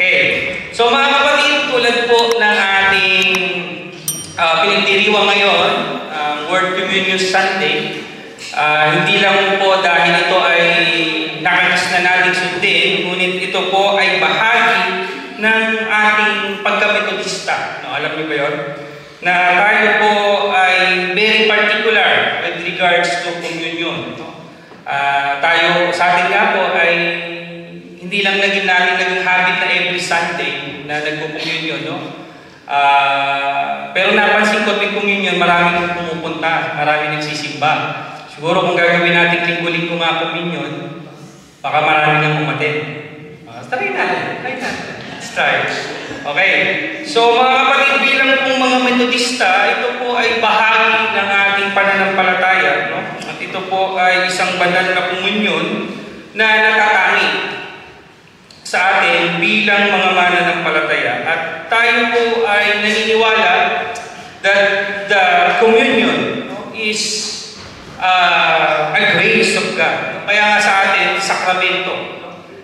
Okay. So mga kapatid, tulad po ng ating pinagdiriwang ngayon, World Communion Sunday, hindi lang po dahil ito ay nakakas na nating sundin, ngunit ito po ay bahagi ng ating pagka-Metodista. No, alam niyo ba yun? Na tayo po ay very particular with regards to communion. No? Tayo, sa atin nga po ay hindi lang naging habit na every Sunday na nagpo-communion, no? Pero napansin ko tuwing communion, maraming pumupunta, maraming nagsisimba. Siguro kung gagawin natin linggo-linggo nga communion, baka marami nang umatin. Try natin. Let's try. Okay. So mga kapatid, bilang pong mga Metodista, ito po ay bahagi ng ating pananampalataya, no? At ito po ay isang banal na communion na natatangi sa atin bilang mga mananampalataya. At tayo po ay naniniwala that the communion, no, is a grace of God. Kaya nga sa atin, sakramento.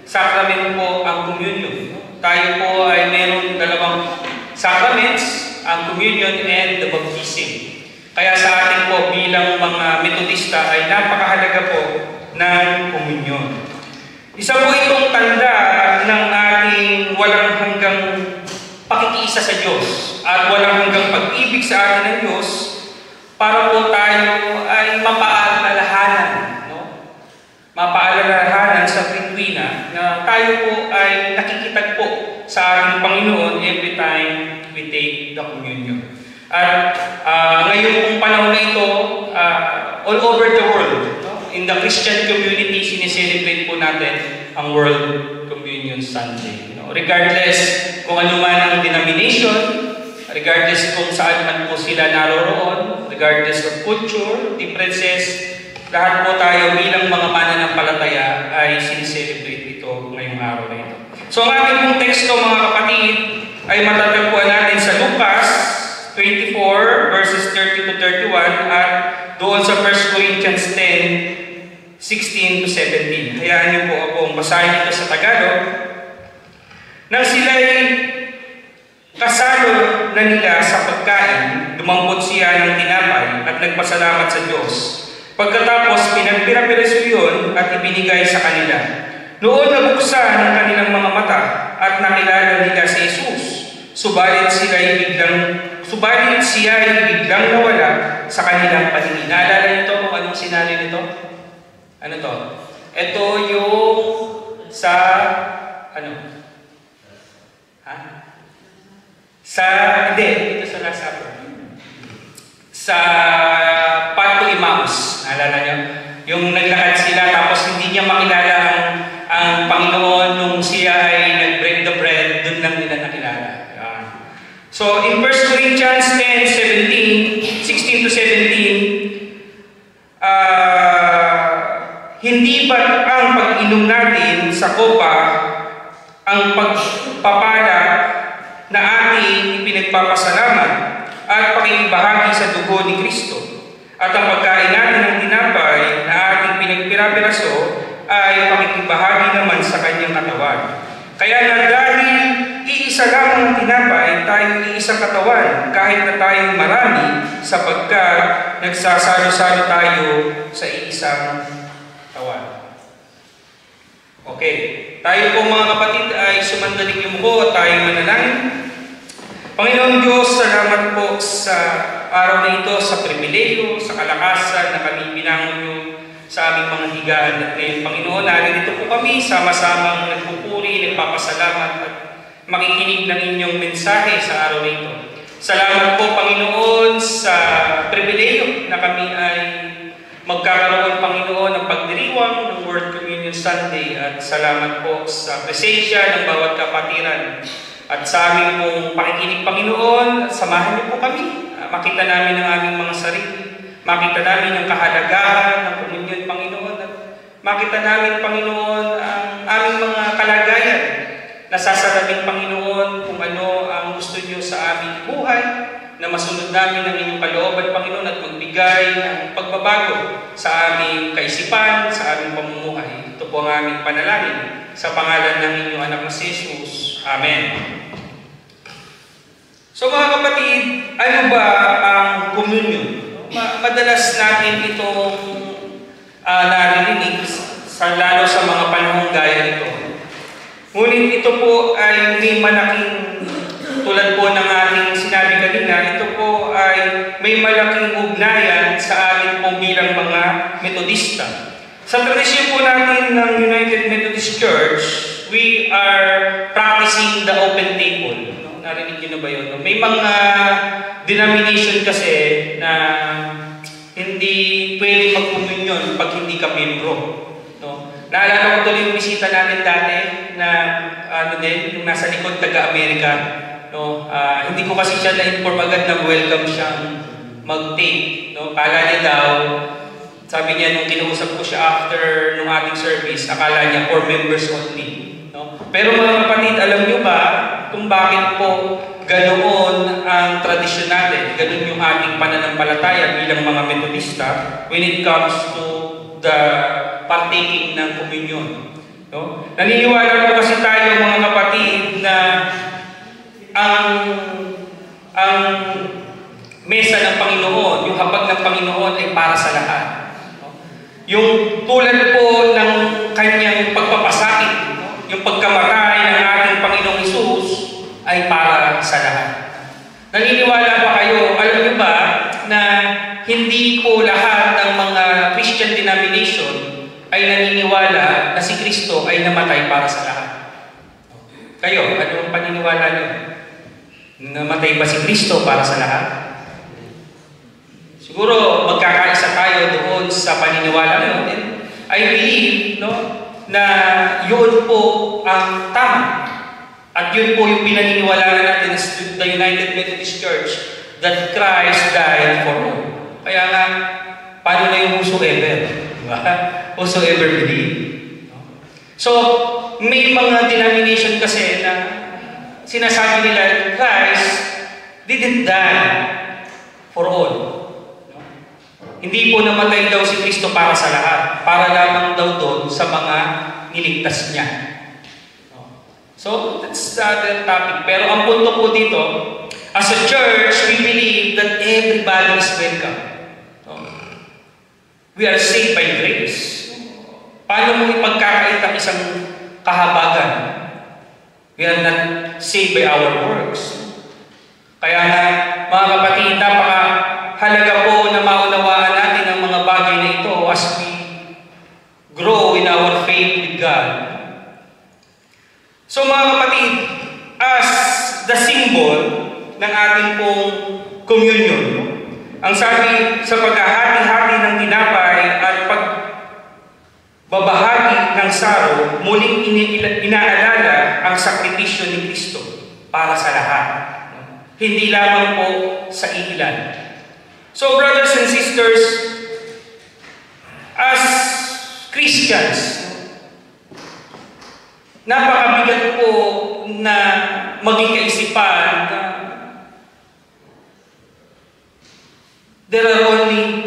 Sakramento po ang communion. Tayo po ay meron dalawang sacraments, ang communion and the baptism. Kaya sa atin po bilang mga Metodista ay napakahalaga po ng communion. Isa po itong tanda ng ating walang hanggang pakikiisa sa Diyos at walang hanggang pag-ibig sa atin ng Diyos para po tayo ay mapaalalahanan, no? Mapaalalahanan sa Tritwina na tayo po ay nakikitagpo sa ating Panginoon every time we take the communion. At ngayon pong panahon na ito, all over the world, no? In the Christian community, sineselebrate po natin ang World Communion Sunday. No? Regardless kung ano man ang denomination, regardless kung saan man po sila naroroon, regardless of culture, differences, lahat po tayo bilang mga mananampalataya ay sineselebrate ito ngayong araw na ito. So ang ating pong teksto mga kapatid ay matatagpuan natin sa Lucas 24 verses 30 to 31 at doon sa 1 Corinthians 10, 16 to 17. Hayaan niyo po akong basahin ito sa Tagalog. Nang sila'y kasalo na nila sa pagkain, dumambot siya ng tinapay at nagpasalamat sa Diyos. Pagkatapos, pinagpira-piraso yun at ibinigay sa kanila. Noon nabuksan ang kanilang mga mata at nakilala nila si Jesus. Subalit siya ay biglang nawala sa kanilang paningin. Naalala nito kung anong sinali nito? Ano to? Ito yung sa ano? Hindi, ito sa Last Supper. Sa Path to Emmaus. Naalala niyo? Yung naglakad sila tapos hindi niya makilala ang Panginoon nung siya ay nag-break the bread, doon lang nila nakilala. So, in 1 Corinthians 10, 16 to 17, hindi ba ang pag-inom natin sa kopa ang pagpapala na ating ipinagpapasalamat at pakikibahagi sa dugo ni Kristo? At ang pagkain natin ng tinapay na ating pinagpira-piraso ay pakikibahagi naman sa kanyang katawan. Kaya na dahil iisa lamang ang tinapay, tayo iisang katawan, kahit na tayo marami, sapagkat nagsasalo-salo tayo sa iisang katawan. Okay. Tayo po mga kapatid ay sumandaling yumuko at tayo manalangin. Panginoon Diyos, salamat po sa araw na ito, sa pribileyo, sa kalakasan na kami binangon niyo sa aming mga higaan. At ngayon, Panginoon, narito po kami, sama-samang nagpupuri, nagpapasalamat at makikinig ng inyong mensahe sa araw na ito. Salamat po, Panginoon, sa pribileyo na kami ay magkakaroon, Panginoon, ng pagdiriwang ng World Communion Sunday. At salamat po sa presensya ng bawat kapatiran. At sa aming pong pakikinig, Panginoon, samahan niyo po kami. Makita namin ang aming mga sarili. Makita namin ang kahalagahan ng komunyon, Panginoon. At makita namin, Panginoon, ang aming mga kalagayan. Nasasarabing, Panginoon, kung ano ang gusto niyo sa aming buhay, na masunod namin ang inyong kalooban, Panginoon, at magbigay ng pagbabago sa aming kaisipan, sa aming pamumuhay. Ito Ito po ang aming panalangin. Sa pangalan ng inyong anak na si Jesus. Amen. So mga kapatid, ano ba ang communion? Madalas natin itong naririnig lalo sa mga panahong gaya nito. Ngunit ito po ay may malaking, tulad po ng ating sinabi kanina, ito po ay may malaking ugnayan sa atin po bilang mga Metodista. Sa tradisyon po natin ng United Methodist Church, we are practicing the open table. Narinig nyo na ba yun? May mga denomination kasi na hindi pwede mag-communion pag hindi ka membro. No? Naalala ko tuloy yung bisita natin dati na yung nasa likod taga-Amerika. No? Hindi ko kasi siya na-inform agad na welcome siyang mag-take. No? Kala niya daw, sabi niya nung kinausap ko siya after nung ating service, akala niya for members only. No? Pero mga kapatid, alam niyo ba kung bakit po ganoon ang tradisyon natin, ganoon yung ating pananampalataya bilang mga Metodista when it comes to the partaking ng communion. No? Naniniwala po kasi tayo mga kapatid na ang mesa ng Panginoon, yung hapag ng Panginoon ay para sa lahat. No? Yung tulad po ng kanyang pagpapasakit, no? Yung pagkamatay ng ating Panginoong Hesus ay para sa lahat. Naniniwala ba kayo, alam niyo ba, na hindi po lahat ng mga Christian denomination ay naniniwala na si Kristo ay namatay para sa lahat? Kayo, anong paniniwala niyo? Namatay ba si Kristo para sa lahat? Siguro magkakaisa tayo doon sa paniniwala natin. I believe, no, na yun po ang tama. At yun po yung pinaniniwalaan natin sa the United Methodist Church, that Christ died for all. Kaya nga, paano na yung whosoever? Whosoever believe. So, may mga denomination kasi na sinasabi nila, Christ didn't die for all. Hindi po namatay daw si Kristo para sa lahat, para lamang daw doon sa mga niligtas niya. So, that's the topic. Pero ang punto po dito, as a church, we believe that everybody is welcome. We are saved by grace. Paano mo ipagkakait ang isang kahabagan? We are not saved by our works. Kaya nga, mga kapatid, napakahalaga po na maunawaan natin ang mga bagay na ito as we grow in our faith with God. So mga kapatid, as the symbol ng ating pong communion, ang sabi sa paghahati-hati ng tinapay at pagbabahagi ng saro, muling inaalala ang sakripisyo ni Kristo para sa lahat. Hindi lamang po sa ilan. So brothers and sisters, as Christians, napakabigat po na maging kaisipan na there are only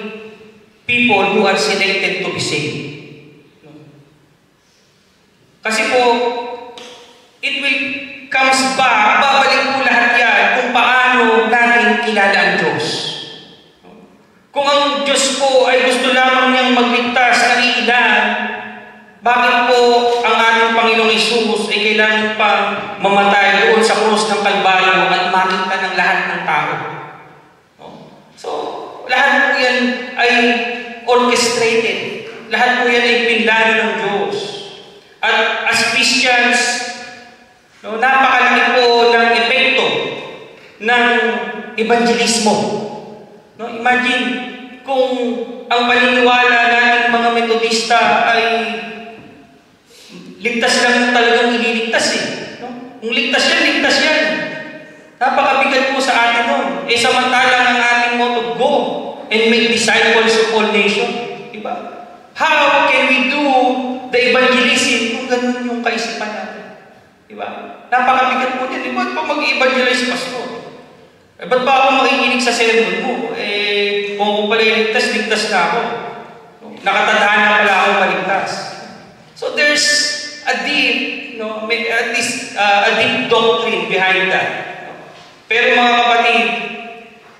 people who are selected to be saved. Kasi po, it will comes back, babalik po lahat yan kung paano natin kilala ang Diyos. Kung ang Diyos po ay gusto lamang niyang magligtas ng ilan, bakit po ang ating Panginoong Hesus ay kailangan pa mamatay doon sa krus ng Kalbaryo at makita ng lahat ng tao? So, lahat po yan ay orchestrated. Lahat po yan ay pinlano ng Diyos. At as Christians, napakalaki po ng epekto ng evangelismo. Imagine kung ang paniniwala natin mga Metodista ay ligtas lang talagang ililigtas eh. Kung ligtas yan. Napakabigat po sa atin nun. Samantalang ang ating motto, go and make disciples of all nations. Diba? How can we do the evangelism kung ganun yung kaisipan natin? Diba? Napakabigat po niya. Ba't pa mag-evangelize pastor? Ba't pa ako makikinig sa sermon mo? Kung ako pala ligtas na ako. Nakatandaan na pala ako maligtas. So there's a deep, at least a deep doctrine behind that. Pero mga kapatid,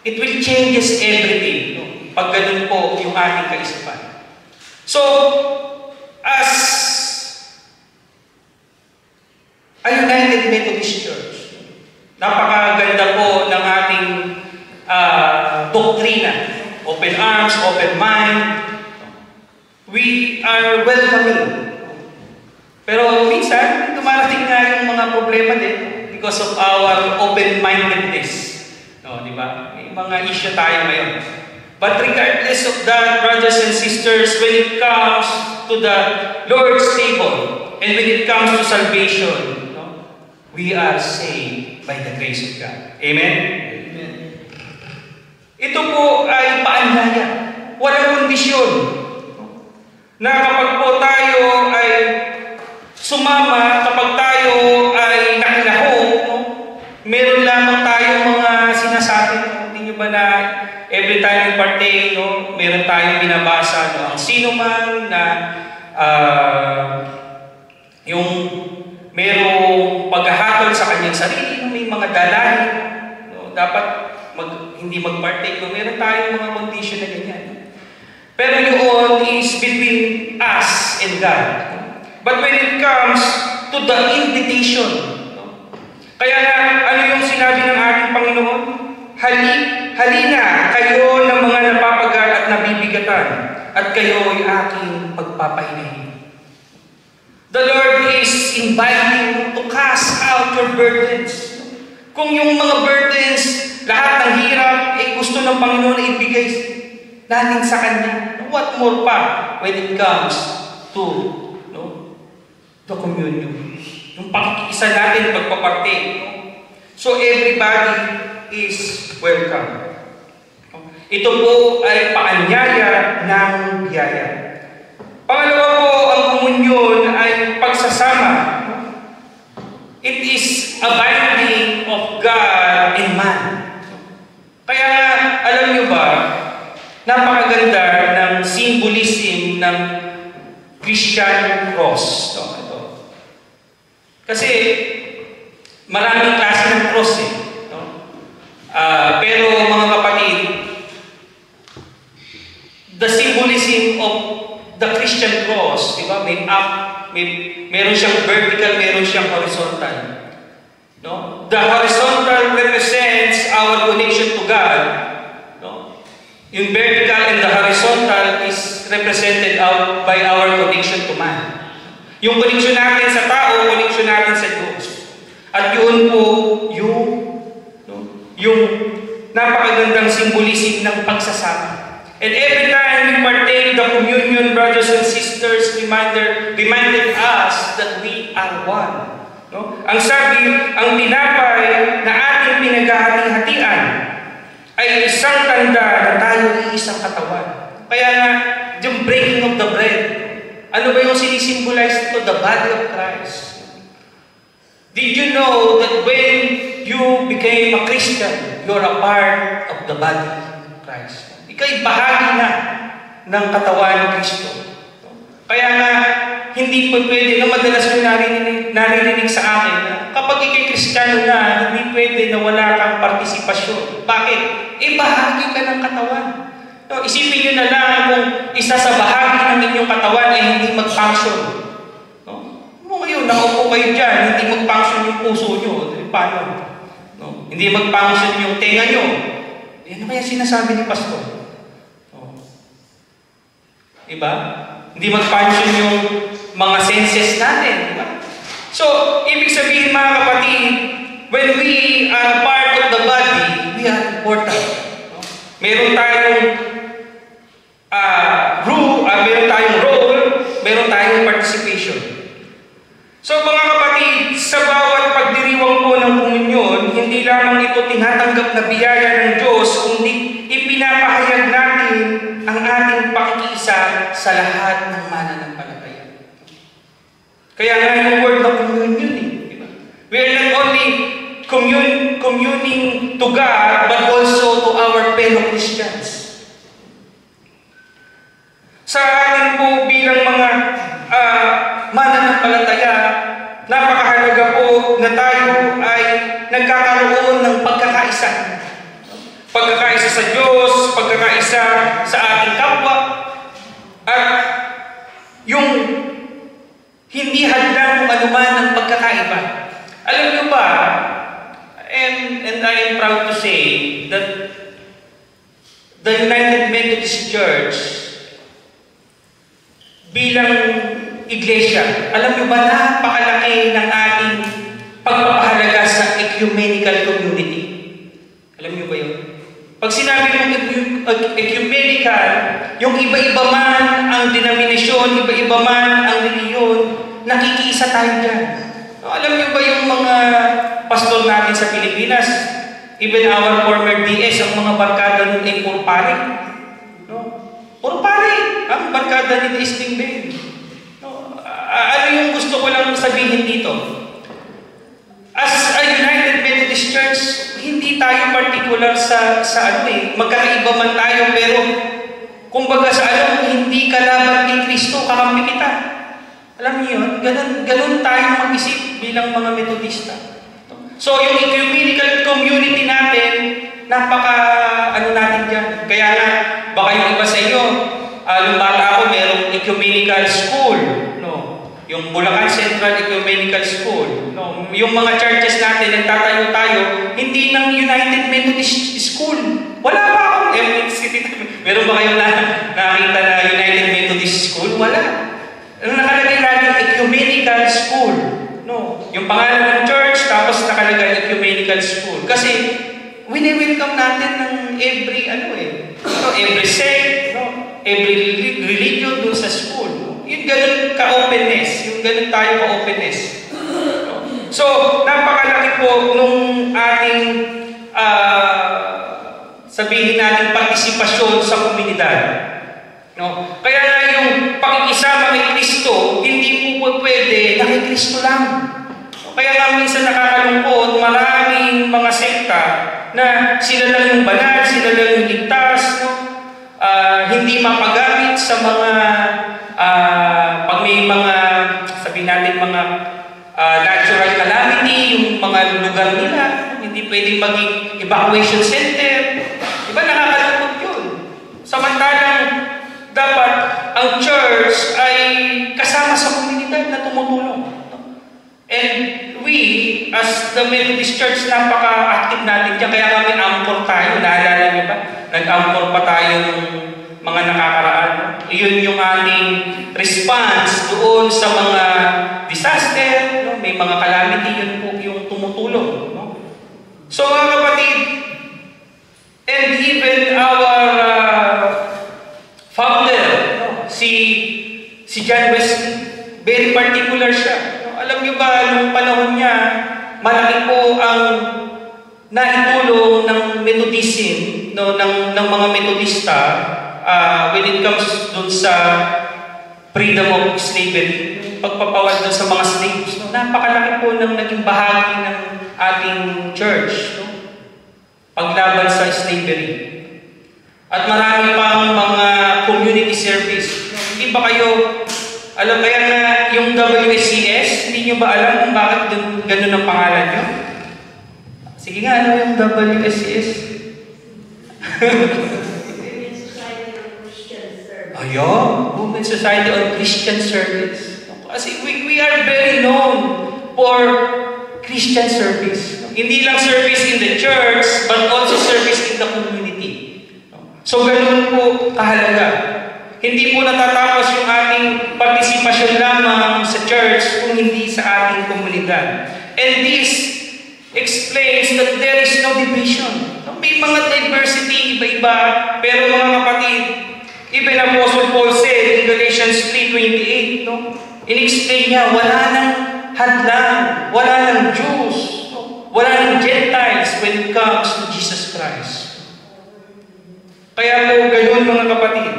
it will changes everything. Pag ganun po yung ating kaisipan. So, as a United Methodist Church, napakaganda po ng ating doktrina. Open arms, open mind. We are welcoming. Pero minsan, dumarating nga yung mga problema din because of our open-mindedness. No, di ba? May mga issue tayo ngayon. But regardless of that, brothers and sisters, when it comes to the Lord's table, and when it comes to salvation, we are saved by the grace of God. Amen? Amen. Ito po ay paanyaya. Walang kondisyon. Na kapag po tayo ay sumama, kapag tayo ay nakilahok, meron lamang tayong mga sinasabi. Hindi nyo ba na every time we partake, meron tayong binabasa, ang sino man na yung merong paghahatol sa kanyang sarili, may mga dalahin, dapat hindi mag-partake, meron tayong mga condition na ganyan. Pero yun is between us and God. But when it comes to the invitation, kaya na, ano yung sinabi ng ating Panginoon? Halina kayo ng mga napapagal at nabibigatan, at kayo ay aking pagpapahinahin. The Lord is inviting you to cast out your burdens. Kung yung mga burdens, lahat ng hirap, gusto ng Panginoon na ibigay natin sa Kanya. What more pa when it comes to the communion? Yung pakikiisa natin, pagpaparte. So everybody is welcome. Ito po ay paanyaya ng biyaya. Pangalawa po, ang komunyon ay pagsasama. It is a binding of God and man. Kaya alam nyo ba, napakaganda ng symbolism ng Christian cross. Kasi maraming klase ng cross pero mga kapatid, the symbolism of the Christian cross, di ba? May up, meron siyang vertical, meron siyang horizontal. No? The horizontal represents our connection to God. No? Yung vertical and the horizontal is represented out by our connection to man. Yung connection natin sa tao, connection natin sa Diyos. At yun po yung napakagandang symbolism ng pagsasama. And every time we partake the communion, brothers and sisters, reminded us that we are one. No? Ang sabi, ang tinapay na ating pinaghahati-hatian ay isang tanda na tayo ay isang katawan. Kaya nga, yung breaking of the bread, ano ba yung sinisimbolize ito? The body of Christ. Did you know that when you became a Christian, you're a part of the body of Christ? Ika'y bahagi na ng katawan ng Kristo. Kaya nga, hindi po pwede na madalas yung naririnig sa akin na kapag ika'y Kristiyano na, hindi pwede na wala kang partisipasyon. Bakit? Bahagi ka ng katawan. Isipin nyo na lang kung isa sa bahagi ng inyong katawan ay hindi mag-function. Ngayon, nakaupo kayo dyan, hindi mag-function yung puso nyo. Paano? Hindi mag-function yung tenga nyo. Ano kaya sinasabi ni Pastor? Diba? Hindi mag-function yung mga senses natin. Diba? So, ibig sabihin mga kapatid, when we are part of the body, we are important. Meron tayong role, meron tayong participation. So mga kapatid, sa bawat pagdiriwang po ng komunyon, hindi lamang ito tinatanggap na biyaya ng Diyos, kundi ipinapahayag natin ang ating pakikiisa sa lahat ng mananampalataya. Kaya nga yung word na communion diba? We are not only communing to God, but also to our fellow Christians. Sa atin po bilang mga pananampalataya, napakahalaga po na tayo ay nagkakaroon ng pagkakaisa. Pagkakaisa sa Diyos, pagkakaisa sa ating kapwa, at yung hindi hadlang kung anuman ang pagkakaiba. Alam niyo ba, and I am proud to say that the United Methodist Church bilang iglesia, alam niyo ba, napakalaki ng ating pagpapahalaga sa ecumenical community. Alam niyo ba yun? Pag sinabi mong ecumenical, yung iba-iba man ang denominasyon, iba-iba man ang reliyon, nakikiisa tayo dyan. Alam niyo ba yung mga pastor natin sa Pilipinas, even our former DS, ang mga barkada nun ay puro pare. No? Puro pare ang barkada ni Isting Ben. No? Ano yung gusto ko lang sabihin dito? As a United Methodist Church, hindi tayo particular sa magkakaiba man tayo, pero kumbaga sa hindi kalaban kay Kristo, kakampi kita. Alam niyo yun? Ganun tayo mag-isip bilang mga Metodista. So, yung ecumenical community natin, natin dyan. Kaya nga, baka yung iba sa inyo, yung bata ako, merong ecumenical school. No? Yung Bulacan Central Ecumenical School. No? Yung mga churches natin, nagtatayo tayo, hindi ng United Methodist School. Wala pa akong meron ba kayong nakita na United Methodist School? Wala. Ano nakalagay natin? Ecumenical School. No? Yung pangalan ng church, tapos nakalagay Ecumenical School. Kasi, wini-welcome natin ng every, every sect, every religion dun sa school. Yung ganun ka-openness. Yung ganun tayo ka-openness. So, napakalaki po nung ating sabihin natin partisipasyon sa komunidad. No? Kaya nga yung pakikisama kay Kristo, hindi po pwede na kay Kristo lang. Kaya nga minsan nakakalungkot, maraming mga sekta na sila lang yung banal, sila lang yung ligtas, no? Hindi mapagamit sa mga pag may mga, sabihin natin, mga natural calamity, yung mga lugar nila, hindi pwedeng maging evacuation center. Diba, nakakalungkot yun? Samantalang dapat ang church ay kasama sa komunidad na tumutulong. And we, as the Methodist Church, napaka-active natin dyan. Kaya nga may angkor tayo. Naalala niyo ba? Nag-angkor pa tayo ng mga nakakaraan. Iyon yung ating response doon sa mga disaster. No? May mga calamity, yun po yung tumutulong. No? So mga kapatid, and even our founder, no? si John Wesley, very particular siya. Alam niyo ba, nung panahon niya, malaki po ang naitulong ng Methodism, no, ng mga Methodista when it comes dun sa freedom of slavery, pagpapawal dun sa mga slaves. No, napakalaki po ng naging bahagi ng ating church, no, paglaban sa slavery. At marami pang mga community service. No, hindi ba kayo alam, kaya nga yung WSCS, hindi nyo ba alam kung bakit ganun ang pangalan nyo? Sige nga, ano yung WSCS? Women's Society on Christian Service. Ayun, Women's Society on Christian Service. Kasi we are very known for Christian service. Hindi lang service in the church, but also service in the community. So ganun po kahalaga. Hindi po natatapos yung ating partisipasyon lamang sa church kung hindi sa ating komunidad. And this explains that there is no division. May mga diversity, iba-iba, pero mga kapatid, even Apostle Paul said in Galatians 3:28, no? In-explain niya, wala nang hadlang, wala nang Jews, no? Wala nang Gentiles when it comes to Jesus Christ. Kaya po ganun mga kapatid.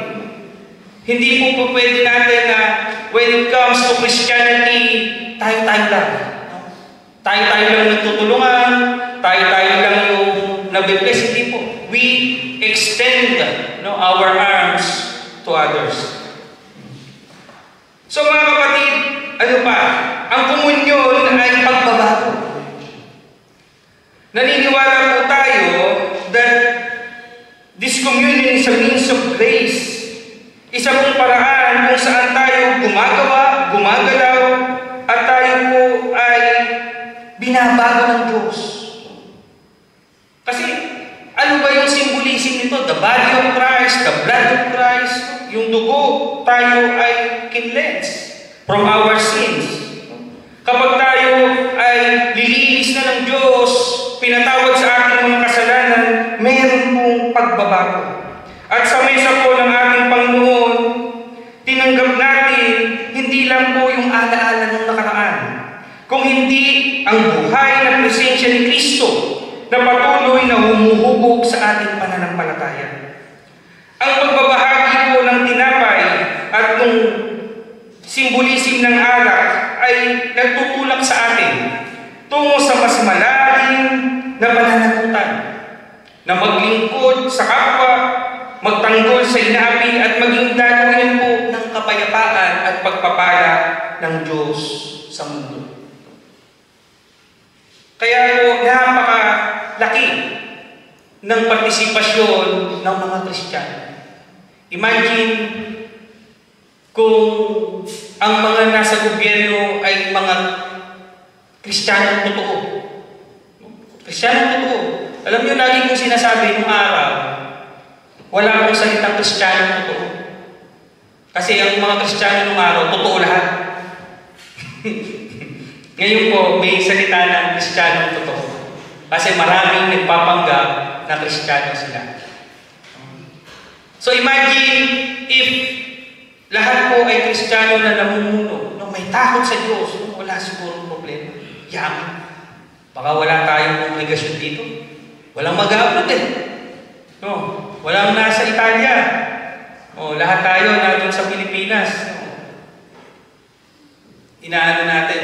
Hindi po pwede natin na when it comes to Christianity, tayo-tayo lang. Tayo-tayo lang nagtutulungan, tayo-tayo lang yung nabibless. Hindi po. We extend our arms to others. So mga kapatid, ano pa? Naniniwala po tayo that this communion is a means of grace. Isa pong paraan kung saan tayo gumagawa, gumagalaw, at tayo po ay binabago ng Diyos. Kasi ano ba yung symbolism nito? The body of Christ, the blood of Christ, yung dugo, tayo ay kinlens from our sins. Kapag tayo ay lilinis na ng Diyos, pinatawad sa ating mga kasalanan, mayroon pong pagbabago. At sa mesa po ng ating Panginoon, tinanggap natin hindi lang po yung alaala ng nakaraan, kung hindi ang buhay na presensya ni Kristo na patuloy na humuhubog sa ating pananampalataya. Ang pagbabahagi po ng tinapay at ng simbolism ng alak ay nagtutulak sa atin tungo sa mas malalim na pananagutan, na maglingkod sa kapwa, magtanggol sa inapi at maging daluyan po ng kapayapaan at pagpapala ng Diyos sa mundo. Kaya po napakalaki ng partisipasyon ng mga Kristiyano. Imagine kung ang mga nasa gobyerno ay mga Kristiyanong totoo. Kristiyanong totoo. Alam niyo, lagi kong sinasabi nung araw, wala akong salitang Kristiyanong totoo. Kasi ang mga Kristiyano nung araw, totoo lahat. Ngayon po, may salita ng Kristiyanong totoo. Kasi maraming nagpapanggap na Kristiyano sila. So imagine if lahat po ay Kristiyano na namumuno, no, may takot sa Diyos, no, wala siguro problema. Yaman. Baka wala tayong obligasyon dito. Walang mag-upload eh. No, walang nasa Italia. O, lahat tayo nandun sa Pilipinas. No. Inaano natin,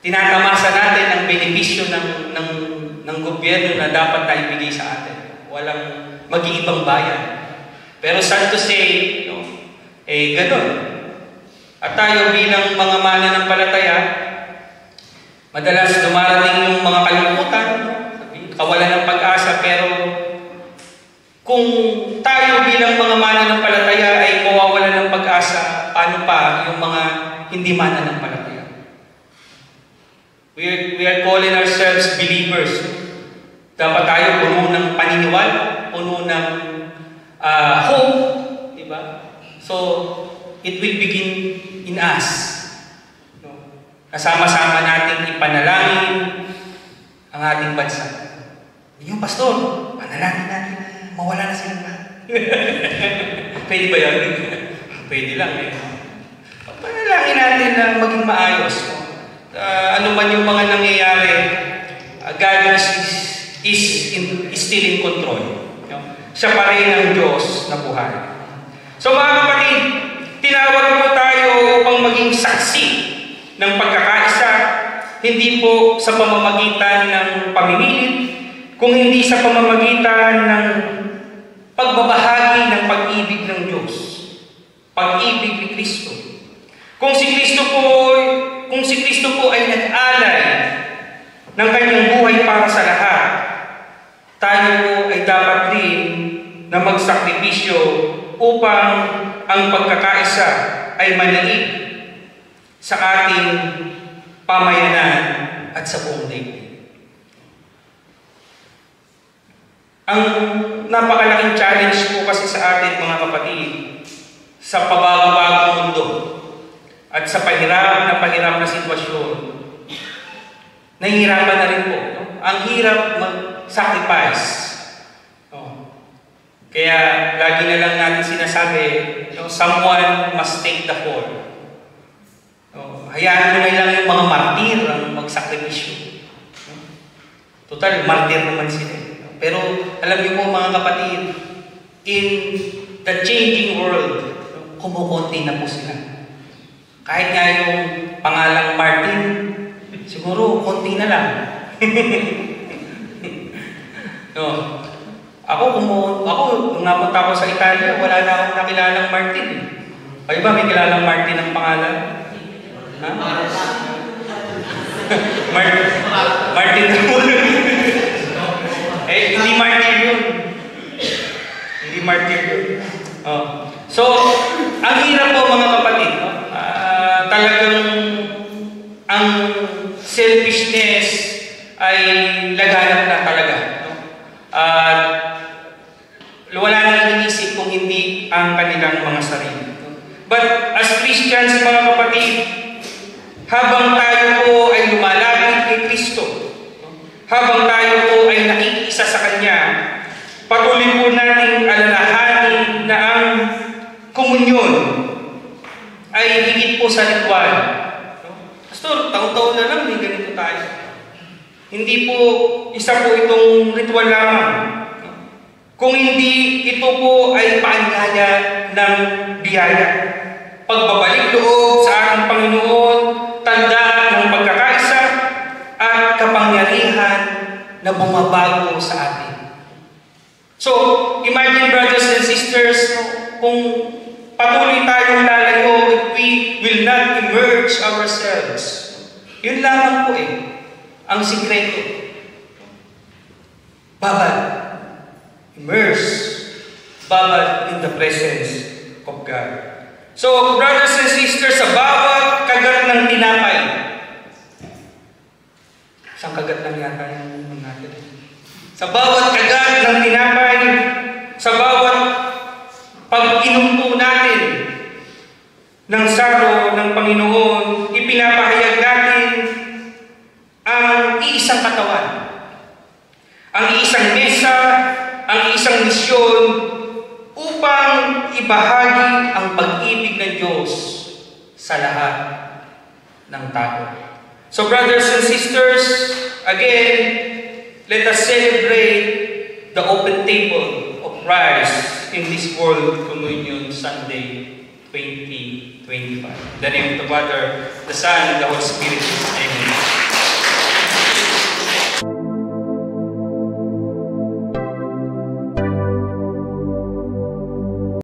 tinatamasa natin ang benepisyo ng gobyerno na dapat na ibigay sa atin. Walang mag-iibang bayan. Pero sad to say, no, ganun. At tayo bilang mga mananampalataya, madalas dumarating yung mga kalungkutan, kawalan ng pag-asa, pero kung tayo bilang mga mananampalataya ay mawawalan ng pag-asa, paano pa yung mga hindi mananampalataya? We are calling ourselves believers. Dapat tayo puno ng paniniwala, puno ng hope, diba? So, it will begin in us. No? Kasama-sama nating ipanalangin ang ating bansa. Yung pastor, panalangin natin na mawala na silang lahat. Pwede ba yan? Pwede lang eh. Panalangin natin na maging maayos. Ano man yung mga nangyayari, God is still in control. No? Siya pa rin ang Diyos na buhay. So mga kapatid, tinawag po tayo upang maging saksi ng pagkakaisa, hindi po sa pamamagitan ng pamimilit, kung hindi sa pamamagitan ng pagbabahagi ng pag-ibig ng Diyos, pag-ibig ni Kristo. Kung si Kristo po ay nag-alay ng kanyang buhay para sa lahat, tayo po ay dapat rin na magsakripisyo upang ang pagkakaisa ay manaig sa ating pamayanan at sa buong daigdig. Ang napakalaking challenge po kasi sa atin mga kapatid, sa pabago-bagong mundo at sa pahirap na sitwasyon, nahihirapan na rin po. No? Ang hirap mag-sacrifice. No? Kaya lagi na lang natin sinasabi, no, someone must take the fall. No? Hayaan mo na lang yung mga martir ang magsakripisyo. No? Total, martir naman sila. No? Pero alam niyo po mga kapatid, in the changing world, no, kumukunti na po sila. Kahit nga yung pangalang Martin, siguro konti na lang. No. Nung napunta ako sa Italia, wala na akong nakilalang Martin. Kayo ba may kilalang Martin ang pangalan? Ha? Martin. ay laganap na talaga. No? At wala nang iniisip kung hindi ang kanilang mga sarili. But as Christians, mga kapatid, habang tayo po ay lumalapit kay Kristo, habang tayo po ay nakikiisa sa Kanya, patuloy po nating alalahanin na ang komunyon ay higit po sa ritual. Pastor, taon-taon na lang may ganito tayo. Hindi po isa po itong ritual lamang. Kung hindi, ito po ay paanyaya ng biyaya. Pagbabalik loob sa ating Panginoon, tanda ng pagkakaisa, at kapangyarihan na bumabago sa atin. So, imagine brothers and sisters, kung patuloy tayong lalayo, if we will not emerge ourselves. Yun lamang po ang sikreto. Babad. Immerse. Babad in the presence of God. So, brothers and sisters, sa bawat kagat ng tinapay, isang kagat lang yata yung natin. Sa bawat kagat ng tinapay, sa bawat pag-inom po natin ng saro ng Panginoon, ipinapahayag natin ang iisang katawan, ang iisang mesa, ang isang misyon upang ibahagi ang pag-ibig ng Diyos sa lahat ng tao. So brothers and sisters, again, let us celebrate the open table of Christ in this World Communion Sunday 2025. In the name of the Father, the Son, and the Holy Spirit. Amen.